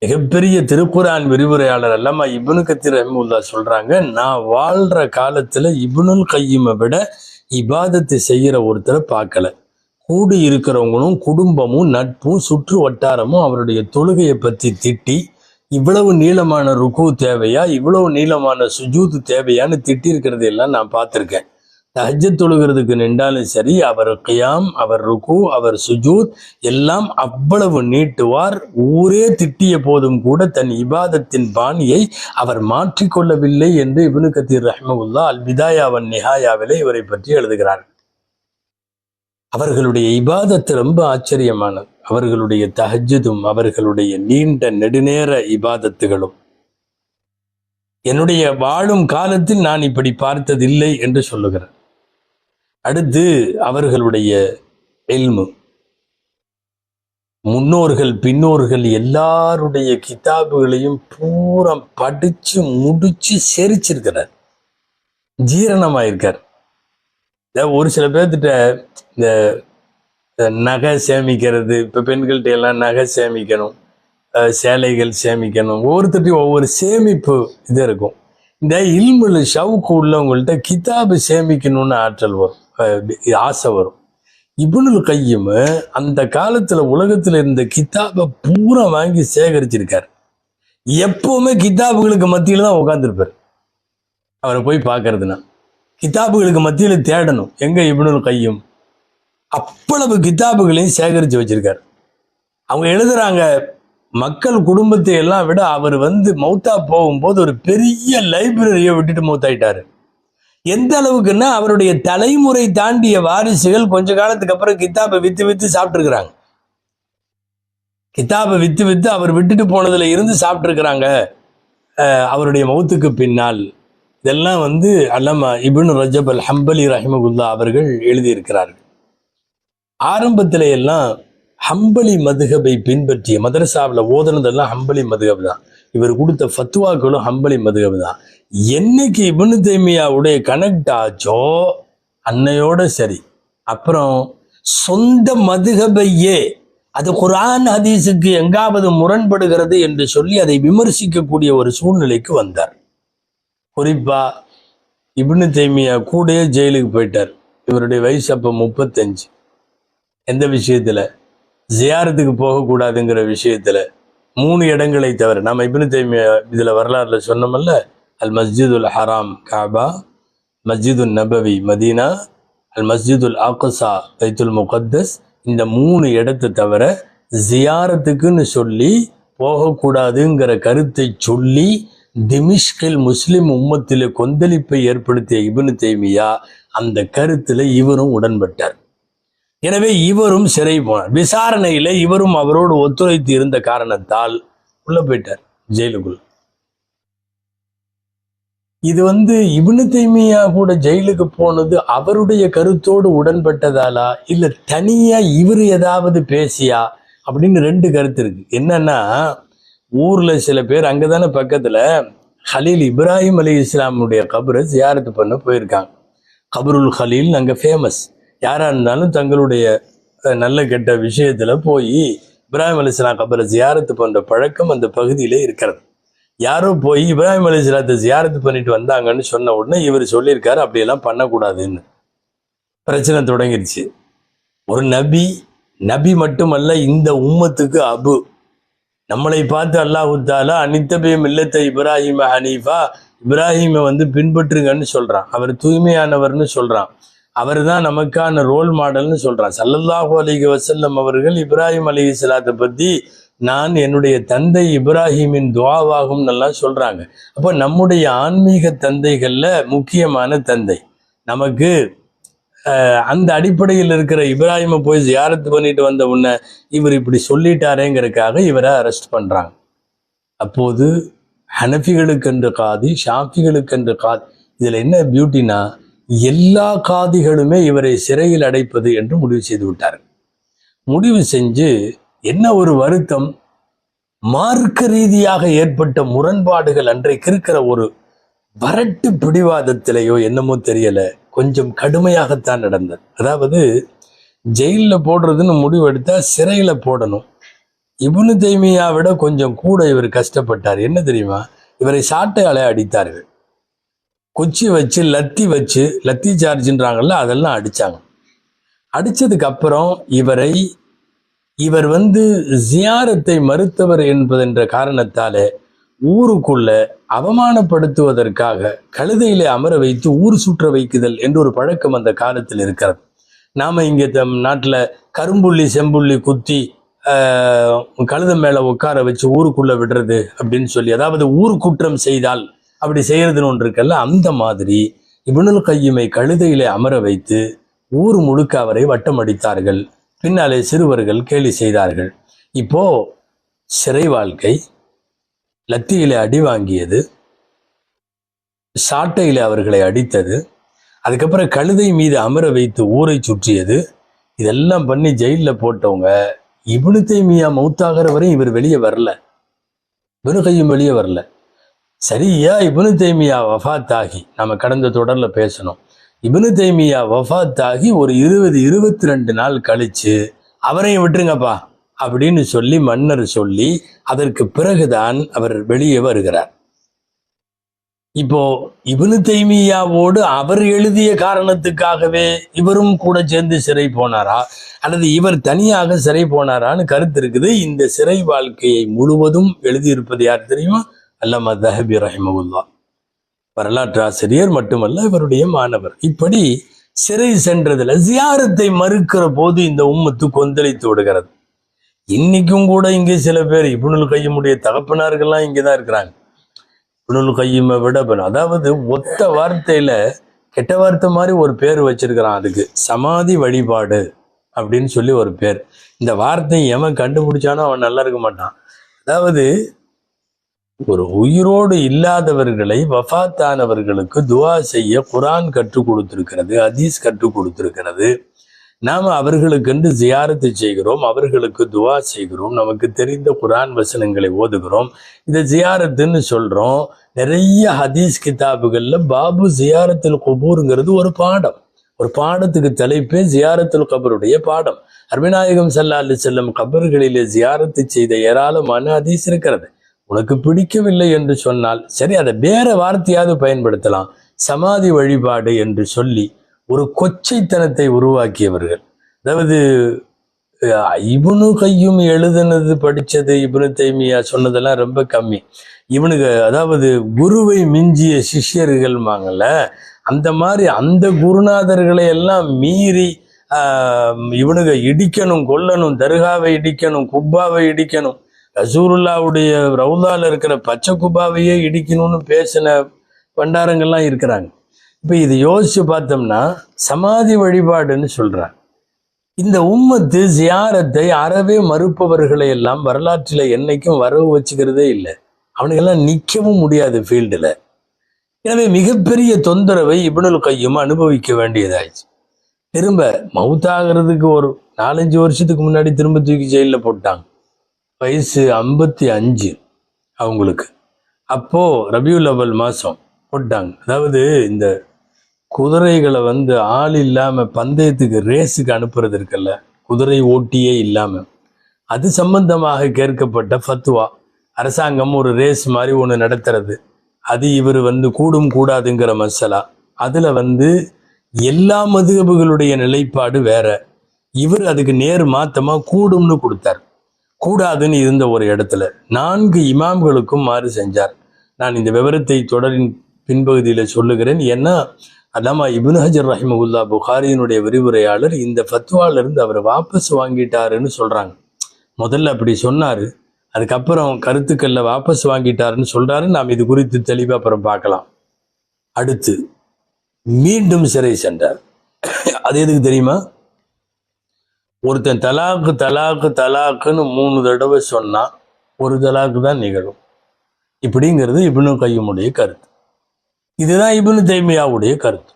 மிகப்பெரிய திருக்குரான் விரிவுரையாளர் அல்லாமா இப்னு கத்தீர் ரஹிமஹுல்லாஹ் சொல்றாங்க, நான் வாழ்ற காலத்துல இப்னுல் கையிமை விட இபாதத்தை செய்யற ஒருத்தரை பார்க்கல. கூடி இருக்கிறவங்களும் குடும்பமும் நட்பும் சுற்று வட்டாரமும் அவருடைய தொழுகையை பற்றி திட்டி, இவ்வளவு நீளமான ருக்கு தேவையா, இவ்வளவு நீளமான சுஜூது தேவையான்னு திட்டி இருக்கிறது எல்லாம் நான் பார்த்துருக்கேன். தஹஜ்ஜத் தொழுகிறதுக்கு நின்றாலும் சரி, அவர் கியாம், அவர் ருக்கு, அவர் சுஜூத் எல்லாம் அவ்வளவு நீட்டுவார். ஊரே திட்டிய போதும் கூட தன் இபாதத்தின் பாணியை அவர் மாற்றிக்கொள்ளவில்லை என்று இப்னு கத்தீர் ரஹ்மஹுல்லாஹ் அல் பிதாயா வன் நிஹாயாவிலே இவரை பற்றி எழுதுகிறார். அவர்களுடைய இபாதத்து ரொம்ப ஆச்சரியமானது. அவர்களுடைய தஹஜ்ஜுதும் அவர்களுடைய நீண்ட நெடுநேர இபாதத்துகளும் என்னுடைய வாழும் காலத்தில் நான் இப்படி பார்த்ததில்லை என்று சொல்லுகிறார். அடுத்து அவர்களுடைய இல்மு. முன்னோர்கள் பின்னோர்கள் எல்லாருடைய கிதாபுகளையும் பூரா படிச்சு முடிச்சு செரிச்சிருக்கிறார், ஜீரணமாயிருக்கார். ஒரு சில பேர்த்திட்ட இந்த நகை சேமிக்கிறது, இப்போ பெண்கள்கிட்ட எல்லாம் நகை சேமிக்கணும், சேலைகள் சேமிக்கணும், ஒவ்வொருத்தட்டையும் ஒவ்வொரு சேமிப்பு இது இருக்கும். இந்த இல்முல ஷவுக்கு உள்ளவங்கள்ட்ட கிதாபு சேமிக்கணும்னு ஆற்றல் வரும், ஆசை வரும். இப்னுல் கையிம் அந்த காலத்துல உலகத்துல இருந்த கிதாபை பூரா வாங்கி சேகரிச்சிருக்காரு. எப்பவுமே கிதாபுகளுக்கு மத்தியில தான் உட்காந்துருப்பார். அவரை போய் பார்க்கறதுனா கிதாபுகளுக்கு மத்தியில தேடணும், எங்க இப்னுல் கையிம். அவ்வளவு கிதாபுகளையும் சேகரித்து வச்சிருக்காரு. அவங்க எழுதுறாங்க, மக்கள் குடும்பத்தை எல்லாம் விட அவர் மௌத்தா போகும்போது ஒரு பெரிய லைப்ரரியை விட்டுட்டு மௌத்தாயிட்டாரு. எந்த அளவுக்குன்னா அவருடைய தலைமுறை தாண்டிய வாரிசுகள் கொஞ்ச காலத்துக்கு அப்புறம் கித்தாபை வித்து வித்து சாப்பிட்டு இருக்கிறாங்க. கித்தாபை வித்து வித்து அவர் விட்டுட்டு போனதுல இருந்து சாப்பிட்டு இருக்கிறாங்க அவருடைய மௌத்துக்கு பின்னால். இதெல்லாம் அல்லமா இப்னு ரஜப் அல் ஹம்பலி ரஹிமகுல்லா அவர்கள் எழுதியிருக்கிறார்கள். ஆரம்பத்தில எல்லாம் ஹம்பலி மதுஹபை பின்பற்றிய மதரசாவில் ஓதுனதெல்லாம் ஹம்பலி மதுஹப் தான். இவர் கொடுத்த ஃபத்வாக்களும் ஹம்பலி மதுஹப் தான். என்னைக்கு இப்னு தைமியாவுடைய கனெக்ட் ஆச்சோ அன்னையோட சரி. அப்புறம் சொந்த மதுஹபையே அது குர்ஆன் ஹதீஸுக்கு எங்காவது முரண்படுகிறது என்று சொல்லி அதை விமர்சிக்கக்கூடிய ஒரு சூழ்நிலைக்கு வந்தார். குறிப்பா இப்னு தைமியா கூடயே ஜெயிலுக்கு போயிட்டார். இவருடைய வயசு அப்போ 35. எந்த விஷயத்துல? ஜியாரத்துக்கு போகக்கூடாதுங்கிற விஷயத்துல 3 இடங்களை தவிர. நம்ம இப்னு தைமியா இதுல வரலாறுல சொன்னோம்ல, அல் மஸ்ஜிதுல் ஹராம் காபா, மஸ்ஜிதுல் நபவி மதீனா, அல் மஸ்ஜிதுல் அக்ஸா பைத்துல் முகத்தஸ், இந்த 3 இடத்தை தவிர ஜியாரத்துக்குன்னு சொல்லி போகக்கூடாதுங்கிற கருத்தை சொல்லி திமிஷ்கில் முஸ்லிம் உம்மத்திலே கொந்தளிப்பை ஏற்படுத்திய இப்னு தைமியா அந்த கருத்துல இவரும் உடன்பட்டார். எனவே இவரும் சிறை போனார். விசாரணையில இவரும் அவரோடு ஒத்துழைத்து இருந்த காரணத்தால் உள்ள போயிட்டார் ஜெயிலுக்குள். இது இப்னு தைமியா கூட ஜெயிலுக்கு போனது அவருடைய கருத்தோடு உடன்பட்டதாலா இல்ல தனியா இவர் ஏதாவது பேசியா அப்படின்னு 2 கருத்து இருக்கு. என்னன்னா, ஊர்ல சில பேர் அங்கதானே பக்கத்துல ஹலீல் இப்ராஹிம் அலி இஸ்லாமுடைய கபரை ஜியாரத்து பண்ண போயிருக்காங்க. கபருல் ஹலீல் அங்க ஃபேமஸ். யாரா இருந்தாலும் தங்களுடைய நல்ல கெட்ட விஷயத்துல போய் இப்ராஹிம் அலி இஸ்லாம் கபரை ஜியாரத்து பண்ற பழக்கம் அந்த பகுதியிலே இருக்கிறது. யாரோ போய் இப்ராஹிம் அலி இஸ்லாத்தை ஜியாரத்து பண்ணிட்டு வந்தாங்கன்னு சொன்ன உடனே இவர் சொல்லியிருக்காரு அப்படியெல்லாம் பண்ணக்கூடாதுன்னு. பிரச்சனை தொடங்கிருச்சு. ஒரு நபி மட்டுமல்ல, இந்த உம்மத்துக்கு அபு. நம்மளை பார்த்து அல்லாஹு தஆலா அனித்தபி மில்லத்தை இப்ராஹிம ஹனீஃபா, இப்ராஹிமை பின்பற்றுங்கன்னு சொல்றான். அவர் தூய்மையானவர்னு சொல்றான். அவர் தான் நமக்கான ரோல் மாடல்னு சொல்றான். ஸல்லல்லாஹு அலைஹி வஸல்லம் அவர்கள் இப்ராஹிம் அலைஹிஸ்ஸலாத்தை பத்தி நான் என்னுடைய தந்தை இப்ராஹிமின் துஆவாகும் எல்லாம் சொல்றாங்க. அப்போ நம்முடைய ஆன்மீக தந்தைகள்ல முக்கியமான தந்தை நமக்கு அந்த அடிப்படையில் இருக்கிற இப்ராஹிமை போய் ஜியாரத்து பண்ணிட்டு வந்த உடனே இவர் இப்படி சொல்லிட்டாரேங்கிறதுக்காக இவரை அரெஸ்ட் பண்றாங்க. அப்போது ஹனஃபிகளுக்கென்று காதி, ஷாஃபிகளுக்கென்று காதி. இதுல என்ன பியூட்டினா, எல்லா காதிகளுமே இவரை சிறையில் அடைப்பது என்று முடிவு செய்து விட்டார். முடிவு செஞ்சு என்ன ஒரு வருத்தம், மார்க்க ரீதியாக ஏற்பட்ட முரண்பாடுகள் அன்றைக்கு இருக்கிற ஒரு வரட்டு பிடிவாதத்திலேயோ என்னமோ தெரியல, கொஞ்சம் கடுமையாகத்தான் நடந்தது. அதாவது ஜெயில போடுறதுன்னு முடிவெடுத்தா சிறையில போடணும். இப்னு தைமியா விட கொஞ்சம் கூட இவர் கஷ்டப்பட்டார். என்ன தெரியுமா, இவரை சாட்டையாலே அடித்தார்கள். குச்சி வச்சு லத்தி சார்ஜ்ன்றாங்கல்ல, அதெல்லாம் அடிச்சாங்க. அடிச்சதுக்கு அப்புறம் இவர் ஜியாரத்தை மறுத்தவர் என்பதென்ற காரணத்தாலே ஊருக்குள்ள அவமானப்படுத்துவதற்காக கழுதையிலே அமர வைத்து ஊர் சுற்ற வைக்குதல் என்று ஒரு பழக்கம் அந்த காலத்தில் இருக்கிறது. நாம இங்க நாட்டுல கரும்புள்ளி செம்புள்ளி குத்தி கழுதை மேல உட்கார வச்சு ஊருக்குள்ள விடுறது அப்படின்னு சொல்லி, அதாவது ஊர் குற்றம் செய்தால் அப்படி செய்யறதுன்னு ஒன்று இருக்கல்ல, அந்த மாதிரி இப்னுல் கையிமை கழுதையிலே அமர வைத்து ஊர் முழுக்க அவரை வட்டம் அடித்தார்கள். பின்னாலே சிறுவர்கள் கேலி செய்தார்கள். இப்போ சிறை வாழ்க்கை, லத்தியிலே அடி வாங்கியது, சாட்டையிலே அவர்களை அடித்தது, அதுக்கப்புறம் கழுதை மீது அமர வைத்து ஊரை சுற்றியது, இதெல்லாம் பண்ணி ஜெயிலில் போட்டவங்க இப்னு தைமியா மௌத்தாகிற வரை இவர் வெளியே வரல, இப்னு கையும் வெளியே வரல. சரியா இப்னு தைமியா வஃபாத் ஆகி, நம்ம கடந்த தொடர்ல பேசணும், இப்னு தைமியா வஃபாத் ஆகி ஒரு 22 நாள் கழிச்சு அவரையும் விட்டுருங்கப்பா அப்படின்னு சொல்லி மன்னர் சொல்லி அதற்கு பிறகுதான் அவர் வெளியே வருகிறார். இப்போ இப்னு தைமியாவோடு அவர் எழுதிய காரணத்துக்காகவே இவரும் கூட சேர்ந்து சிறை போனாரா அல்லது இவர் தனியாக சிறை போனாரான்னு கருத்து இருக்குது. இந்த சிறை வாழ்க்கையை முழுவதும் எழுதியிருப்பது யார் தெரியுமா? அல்லமா தஹபி ரஹிமஹுல்லாஹ், வரலாற்று ஆசிரியர் மட்டுமல்ல, இவருடைய மாணவர். இப்படி சிறை சென்றதுல ஜியாரத்தை மறுக்கிற போது இந்த உம்மத்து கொந்தளித்து விடுகிறது. இன்னைக்கும் கூட இங்கே சில பேர் இப்னுல் கையிமுடைய தகப்பனார்கள்லாம் இங்கதான் இருக்கிறாங்க. இப்னுல் கையிமை விட அதாவது ஒத்த வார்த்தையில கெட்ட வார்த்தை மாதிரி ஒரு பேர் வச்சிருக்கிறான். அதுக்கு சமாதி வழிபாடு அப்படின்னு சொல்லி ஒரு பேர். இந்த வார்த்தையை எவன் கண்டுபிடிச்சானோ அவன் நல்லா இருக்க மாட்டான். அதாவது ஒரு உயிரோடு இல்லாதவர்களை வஃபாத்தானவர்களுக்கு துவா செய்ய குர்ஆன் கற்றுக் கொடுத்திருக்கிறது, ஹதீஸ் கற்றுக் கொடுத்திருக்கிறது. நாம் அவர்களுக்கென்று ஜியாரத்து செய்கிறோம், அவர்களுக்கு துவா செய்கிறோம், நமக்கு தெரிந்த குர்ஆன் வசனங்களை ஓதுகிறோம். இதை ஜியாரத்துன்னு சொல்றோம். நிறைய ஹதீஸ் கிதாபுகள்ல பாபு ஜியாரத்துல் குபூருங்கிறது ஒரு பாடம். ஒரு பாடத்துக்கு தலைப்பே ஜியாரத்துல் கபருடைய பாடம். அருமைநாயகம் ஸல்லல்லாஹு அலைஹி வஸல்லம் கபர்களிலே ஜியாரத்து செய்த ஏராளமான ஹதீஸ் இருக்கிறது. உனக்கு பிடிக்கவில்லை என்று சொன்னால் சரி, அதை வேற வார்த்தையாவது பயன்படுத்தலாம். சமாதி வழிபாடு என்று சொல்லி ஒரு கொச்சைத்தனத்தை உருவாக்கியவர்கள். அதாவது இப்னு கையும் எழுதுனது படிச்சது, இப்னு தைமியா சொன்னதெல்லாம் ரொம்ப கம்மி. இவனுக்கு அதாவது குருவை மிஞ்சிய சிஷ்யர்கள் வாங்கல, அந்த மாதிரி அந்த குருநாதர்களை எல்லாம் மீறி இவனுங்க இடிக்கணும், கொல்லணும், தர்காவை இடிக்கணும், குப்பாவை இடிக்கணும், ரசூலுல்லாவுடைய ரவுதால இருக்கிற பச்சை குப்பாவையே இடிக்கணும்னு பேசின பண்டாரங்கள்லாம் இருக்கிறாங்க. இப்ப இதை யோசிச்சு பார்த்தோம்னா சமாதி வழிபாடுன்னு சொல்றாங்க. இந்த உம்மத்து ஜியாரத்தை அறவே மறுப்பவர்களை எல்லாம் வரலாற்றில் என்னைக்கும் வரவு வச்சுக்கிறதே இல்லை. அவனுக்கெல்லாம் நிற்கவும் முடியாது ஃபீல்டில். எனவே மிகப்பெரிய தொந்தரவை இப்னுல் கையும் அனுபவிக்க வேண்டியதாயிடுச்சு. திரும்ப மவுத்தாகிறதுக்கு ஒரு 4-5 வருஷத்துக்கு முன்னாடி திரும்ப தூக்கி ஜெயிலில் போட்டாங்க. வயசு 55 அவங்களுக்கு. அப்போ ரபியுல் அவ்வல் மாதம் போட்டாங்க. அதாவது இந்த குதிரைகளை ஆள் இல்லாம பந்தயத்துக்கு ரேஸுக்கு அனுப்புறது இருக்குல்ல, குதிரை ஓட்டியே இல்லாம, அது சம்பந்தமாக கேட்கப்பட்ட ஃபத்வா. அரசாங்கம் ஒரு ரேஸ் மாதிரி ஒன்று நடத்துறது, அது இவர் கூடும் கூடாதுங்கிற மசலா. அதுல எல்லா மதுஹபுகளுடைய நிலைப்பாடு வேற. இவர் அதுக்கு நேர் மாத்தமா கூடும்னு கொடுத்தார். கூடாதுன்னு இருந்த ஒரு இடத்துல 4 இமாம்களுக்கும் மாறு செஞ்சார். நான் இந்த விவரத்தை தொடரின் பின்பகுதியில சொல்லுகிறேன். ஏன்னா அல்லாமா இப்னு ஹஜர் ரஹிமஹுல்லா புகாரியினுடைய விரிவுரையாளர் இந்த ஃபத்வால இருந்து அவர் வாபஸ் வாங்கிட்டாருன்னு சொல்றாங்க. முதல்ல அப்படி சொன்னாரு, அதுக்கப்புறம் கருத்துக்கள்ல வாபஸ் வாங்கிட்டாருன்னு சொல்றாரு. நாம் இது குறித்து தெளிவா அப்புறம் பார்க்கலாம். அடுத்து மீண்டும் சிறை சென்றார். அது எதுக்கு தெரியுமா? ஒருத்தன் தலாக்கு தலாக்கு தலாக்குன்னு 3 தடவை சொன்னா ஒரு தலாக்கு தான் நிகழும். இப்படிங்கிறது இப்னு கையுமுடைய கருத்து. இதுதான் இப்னு தைமியாவுடைய கருத்து.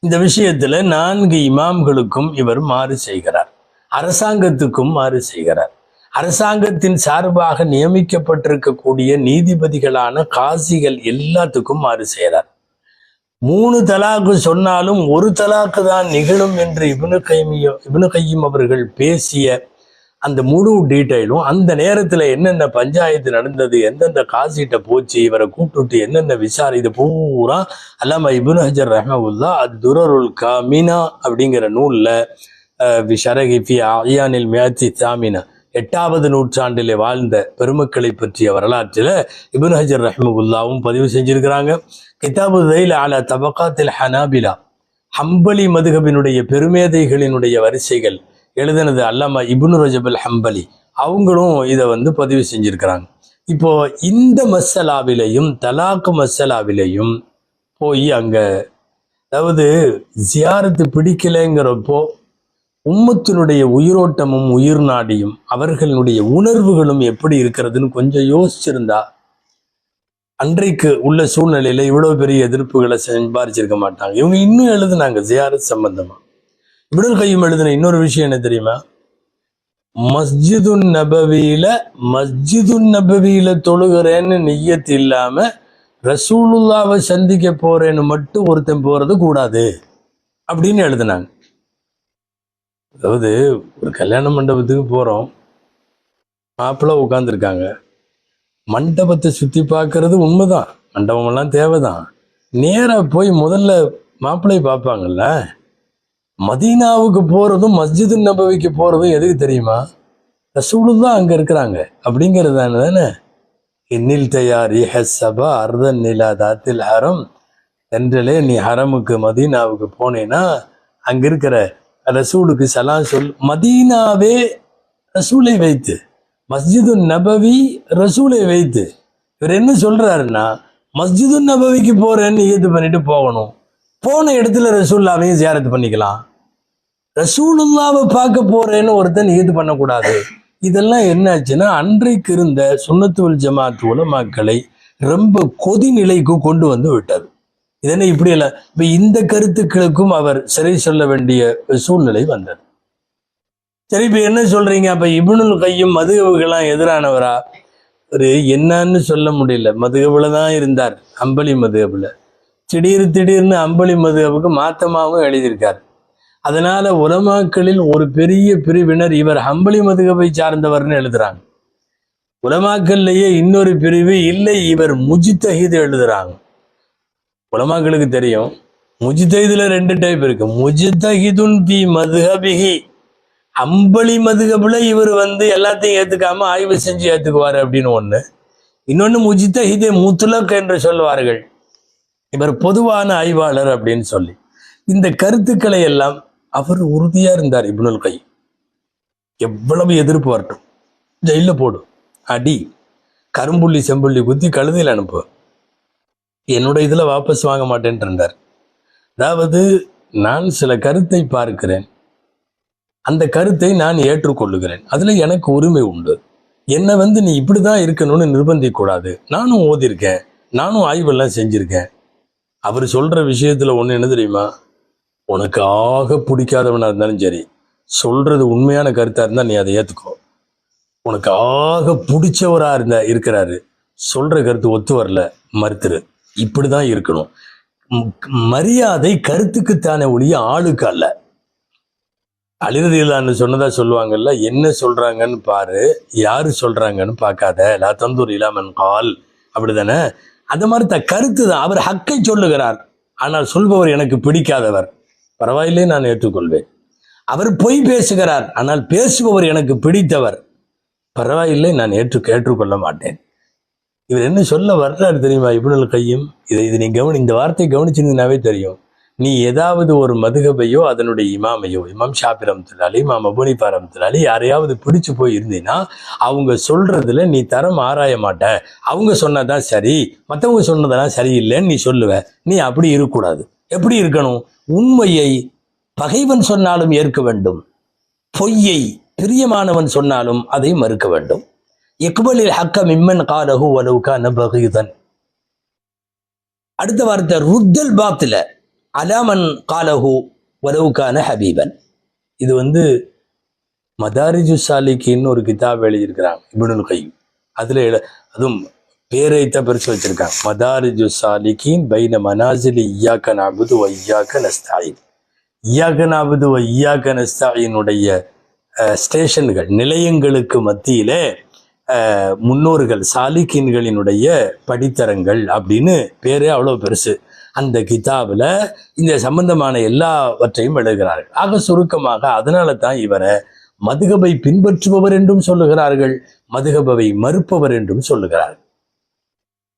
இந்த விஷயத்துல 4 இமாம்களுக்கும் இவர் மாறு செய்கிறார், அரசாங்கத்துக்கும் மாறு செய்கிறார். அரசாங்கத்தின் சார்பாக நியமிக்கப்பட்டிருக்கக்கூடிய நீதிபதிகளான காசிகள் எல்லாத்துக்கும் மாறு செய்கிறார். 3 தலாக்கு சொன்னாலும் ஒரு தலாக்கு தான் நிகழும் என்று இப்னு கையும் அவர்கள் பேசிய அந்த முழு டீட்டெயிலும், அந்த நேரத்துல என்னென்ன பஞ்சாயத்து நடந்தது, எந்தெந்த காசிட்ட போச்சு, இவரை கூப்பிட்டு என்னென்ன விசாரி, இது பூரா அல்லாமா இப்னு ஹஜர் ரஹ்மத்துல்லாஹ் அத்-துரருல் காமினா அப்படிங்கிற நூல்ல ஷரஹி ஃபி அயானில் மியாத்தி தாமினா 8வது நூற்றாண்டிலே வாழ்ந்த பெருமக்களை பற்றிய வரலாற்றில் இப்னு ஹஜர் ரஹ்மத்துல்லாஹ்வும் பதிவு செஞ்சிருக்கிறாங்க. கிதாபு தைல் அலா தபகாத்தில் ஹனாபிலா, ஹம்பலி மதுஹபினுடைய பெருமேதைகளினுடைய வரிசைகள் எழுதினது அல்லாமா இப்னு ரஜப் அல் ஹம்பலி, அவங்களும் இதை பதிவு செஞ்சிருக்கிறாங்க. இப்போ இந்த மசலாவிலையும் தலாக்கு மசலாவிலையும் போய் அங்க அதாவது ஜியாரத்து பிடிக்கலைங்கிறப்போ உம்மத்தினுடைய உயிரோட்டமும் உயிர் நாடியும் அவர்களுடைய உணர்வுகளும் எப்படி இருக்கிறதுன்னு கொஞ்சம் யோசிச்சிருந்தா அன்றைக்கு உள்ள சூழ்நிலையில இவ்வளவு பெரிய எதிர்ப்புகளை சம்பாதிச்சிருக்க மாட்டாங்க. இவங்க இன்னும் எழுதுனாங்க ஜியாரத் சம்பந்தமா. இப்னுல் கையும் எழுதின இன்னொரு விஷயம் என்ன தெரியுமா? மஸ்ஜிதுன் நபவியில தொழுகிறேன்னு நிய்யத் இல்லாம ரசூலுல்லாவை சந்திக்க போறேன்னு மட்டும் ஒருத்தன் போறது கூடாது அப்படின்னு எழுதினாங்க. அதாவது ஒரு கல்யாண மண்டபத்துக்கு போறோம், மாப்பிள்ளை உட்காந்துருக்காங்க, மண்டபத்தை சுத்தி பார்க்கறது உண்மைதான், மண்டபம் எல்லாம் தேவைதான். நேரா போய் முதல்ல மாப்பிள்ளை பார்ப்பாங்கல்ல. மதீனாவுக்கு போறதும் மஸ்ஜிது நபவிக்கு போறதும் எதுக்கு தெரியுமா? ரசூலுல்லாஹ் அங்க இருக்கிறாங்க அப்படிங்கிறது தானே. இன்னில் தயாரி ஹஸ்ஸபா அர்தன் நிலா தாத்தில் ஹரம் என்றலே, நீ ஹரமுக்கு மதீனாவுக்கு போனேன்னா அங்க இருக்கிற ரசூலுக்கு சலாம் சொல். மதீனாவே ரசூலை வைத்து மஸ்ஜிது நபவி ரசூலை வைத்து இவர் என்ன சொல்றாருன்னா, மஸ்ஜிது நபவிக்கு போறேன்னு நியத்து பண்ணிட்டு போகணும். போன இடத்துல ரசூல்லாவையும் ஜியாரத் பண்ணிக்கலாம். ரசூலுல்லாவை பார்க்க போறேன்னு ஒருத்தன் நியத்து பண்ணக்கூடாது. இதெல்லாம் என்னாச்சுன்னா, அன்றைக்கு இருந்த சுன்னத்துல் ஜமாத் உலமாக்களை ரொம்ப கொதிநிலைக்கு கொண்டு வந்து விட்டது. இதென்ன இப்படி இல்லை. இப்ப இந்த கருத்துக்களுக்கும் அவர் சிறை சொல்ல வேண்டிய சூழ்நிலை வந்தது. சரி, இப்ப என்ன சொல்றீங்க? அப்ப இப்னுல் கையும் மதுகபுக்கெல்லாம் எதிரானவரா? ஒரு என்னன்னு சொல்ல முடியல. மதுகபுல தான் இருந்தார், அம்பலி மதுகபுல. திடீர்னு அம்பலி மதுகபுக்கு மாத்தமாகவும் எழுதியிருக்கார். அதனால உலமாக்களில் ஒரு பெரிய பிரிவினர் இவர் ஹம்பலி மதுகபை சார்ந்தவர்னு எழுதுறாங்க. உலமாக்கள்லயே இன்னொரு பிரிவு இல்லை, இவர் முஜ்தஹித் எழுதுறாங்க. உலமாக்களுக்கு தெரியும், முஜ்தஹிதுல 2 டைப் இருக்கு. முஜ்தஹிதுன் பி மதுஹபிஹி, அம்பலி மதுகபுல இவர் எல்லாத்தையும் ஏத்துக்காம ஆய்வு செஞ்சு ஏத்துக்குவாரு அப்படின்னு ஒண்ணு. இன்னொன்னு முஜ்தஹிதே முத்லக் என்று சொல்வார்கள், இவர் பொதுவான ஆய்வாளர் அப்படின்னு சொல்லி. இந்த கருத்துக்களை எல்லாம் அவர் உறுதியா இருந்தார். இப்னுல் கை எவ்வளவு எதிர்ப்பு வரட்டும், ஜெயில போடும், அடி, கரும்புள்ளி செம்புள்ளி குத்தி கழுதையில் அனுப்பு, என்னோட இதுல வாபஸ் வாங்க மாட்டேன் இருந்தார். அதாவது, நான் சில கருத்தை பார்க்கிறேன், அந்த கருத்தை நான் ஏற்றுக்கொள்ளுகிறேன், அதுல எனக்கு உரிமை உண்டு. என்னை நீ இப்படிதான் இருக்கணும்னு நிர்பந்திக்க கூடாது. நானும் ஓதிருக்கேன், நானும் ஆய்வெல்லாம் செஞ்சிருக்கேன். அவர் சொல்ற விஷயத்துல ஒண்ணு என்ன தெரியுமா? உனக்கு ஆக பிடிக்காதவனா இருந்தாலும் சரி, சொல்றது உண்மையான கருத்தா இருந்தா நீ அதை ஏத்துக்கோ. உனக்கு ஆக பிடிச்சவரா இருக்கிறாரு, சொல்ற கருத்து ஒத்து வரல, மறுத்துரு. இப்படிதான் இருக்கணும். மரியாதை கருத்துக்குத்தானே ஒழிய ஆளுக்கு அல்ல. அலிரதியிலான்னு சொன்னதா சொல்லுவாங்கல்ல, என்ன சொல்றாங்கன்னு பாரு, யாரு சொல்றாங்கன்னு பார்க்காத, லா தந்தூர் இலாமன் கால், அப்படிதானே? அது மாதிரி கருத்து தான். அவர் ஹக்கை சொல்லுகிறார், ஆனால் சொல்பவர் எனக்கு பிடிக்காதவர், பரவாயில்லை, நான் ஏற்றுக்கொள்வேன். அவர் பொய் பேசுகிறார், ஆனால் பேசுபவர் எனக்கு பிடித்தவர், பரவாயில்லை, நான் ஏற்றுக்கொள்ள மாட்டேன். இவர் என்ன சொல்ல வர்றாரு தெரியுமா? இப்னுல் கையும் இது நீ இந்த வார்த்தையை கவனிச்சிருந்தீங்கன்னாவே தெரியும். நீ ஏதாவது ஒரு மதுகபையோ அதனுடைய இமாமையோ, இமாம் ஷாஃபி ரஹ்மத்துல்லாஹி, இமாம் அபூ ஹனீஃபா ரஹ்மத்துல்லாஹி, யாரையாவது பிடிச்சு போய் இருந்தீங்கன்னா அவங்க சொல்றதுல நீ தரம் ஆராய மாட்ட. அவங்க சொன்னதான் சரி, மற்றவங்க சொன்னதெல்லாம் சரியில்லைன்னு நீ சொல்லுவ. நீ அப்படி இருக்கக்கூடாது. எப்படி இருக்கணும்? உண்மையை பகைவன் சொன்னாலும் ஏற்க வேண்டும், பொய்யை பிரியமானவன் சொன்னாலும் அதை மறுக்க வேண்டும். இக்பலில் ஹக்க மிம்மன் காலஹு வலவ் கான பகீதன். அடுத்த வார்த்தை ருத்தல் பாத்தில அலாமன் காலஹு வலவ் கான ஹபீபன். இது மதாரிஜு சாலிக்கின்னு ஒரு கிதாப் எழுதியிருக்கிறாங்க இப்னுல் கையும். அதுல அதுவும் பேரைத்தான் பெருசு வச்சிருக்காங்க, மதாரிஜு சாலிக்கின் பைன மனாசிலி இய்யாக நஅபுது வ இய்யாக நஸ்தஈன். இய்யாக நஅபுது வ இய்யாக நஸ்தஈனுடைய ஸ்டேஷன்கள், நிலையங்களுக்கு மத்தியிலே முன்னோர்கள் சாலிக்கின்களினுடைய படித்தரங்கள் அப்படின்னு பேரே அவ்வளோ பெருசு. அந்த கிதாபில் இந்த சம்பந்தமான எல்லாவற்றையும் எழுதுகிறார்கள். ஆக சுருக்கமாக அதனால தான் இவரை மதுகபை பின்பற்றுபவர் என்றும் சொல்லுகிறார்கள், மதுகபை மறுப்பவர் என்றும் சொல்லுகிறார்கள்.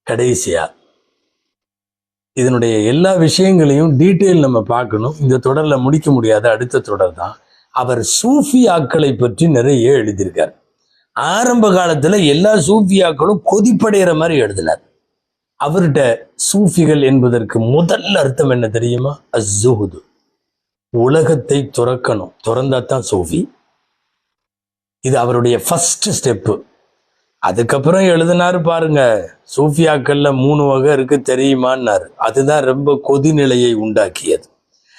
கடைசியா இதனுடைய எல்லா விஷயங்களையும் டீட்டெயில் நம்ம பார்க்கணும். இந்த தொடர்ல முடிக்க முடியாத அடுத்த தொடர் தான். அவர் சூஃபியாக்களை பற்றி நிறைய எழுதியிருக்கார். ஆரம்ப காலத்துல எல்லா சூஃபியாக்களும் கொதிப்படைகிற மாதிரி எழுதினார். அவர்கிட்ட சூஃபிகள் என்பதற்கு முதல் அர்த்தம் என்ன தெரியுமா? அஸ்ஸுஹுது, உலகத்தை துறக்கணும், துறந்தாத்தான் சூஃபி. இது அவருடைய ஃபர்ஸ்ட் ஸ்டெப்பு. அதுக்கப்புறம் எழுதினாரு பாருங்க, சூஃபியாக்கள்ல 3 வகை இருக்கு தெரியுமான்னாரு. அதுதான் ரொம்ப கொதிநிலையை உண்டாக்கியது.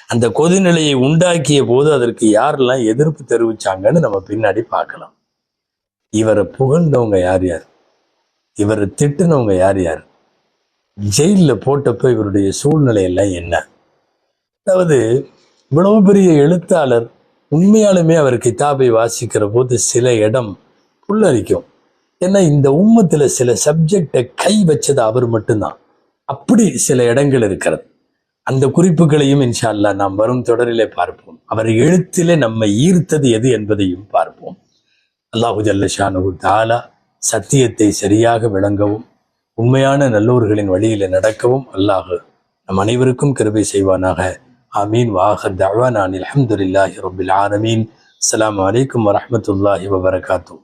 அந்த கொதிநிலையை உண்டாக்கிய போது அதற்கு யாரெல்லாம் எதிர்ப்பு தெரிவிச்சாங்கன்னு நம்ம பின்னாடி பார்க்கலாம். இவரை புகழ்ந்தவங்க யார் யார், இவரை திட்டுனவங்க யார் யார், ஜெயிலில் போட்டப்ப இவருடைய சூழ்நிலை எல்லாம் என்ன? அதாவது இவ்வளவு பெரிய எழுத்தாளர், உண்மையாலுமே அவர் கிதாபை வாசிக்கிற போது சில இடம் புல்லரிக்கும். ஏன்னா இந்த உம்மத்துல சில சப்ஜெக்டை கை வச்சது அவர் மட்டும்தான். அப்படி சில இடங்கள் இருக்கிறது. அந்த குறிப்புகளையும் இன்ஷா அல்லாஹ் நாம் வரும் தொடரிலே பார்ப்போம். அவர் எழுத்திலே நம்மை ஈர்த்தது எது என்பதையும் பார்ப்போம். அல்லாஹு ஜல்ல ஷானஹு தஆலா சத்தியத்தை சரியாக விளங்கவும் உண்மையான நல்லோர்களின் வழியில நடக்கவும் அல்லாஹ் நம் அனைவருக்கும் கிருபை செய்வானாக. ஆமீன். வாஹர் தஅவானா அல்ஹம்துலில்லாஹி ரப்பில் ஆலமீன். அஸ்ஸலாமு அலைக்கும் வரஹ்மத்துல்லாஹி வபரகாத்துஹு.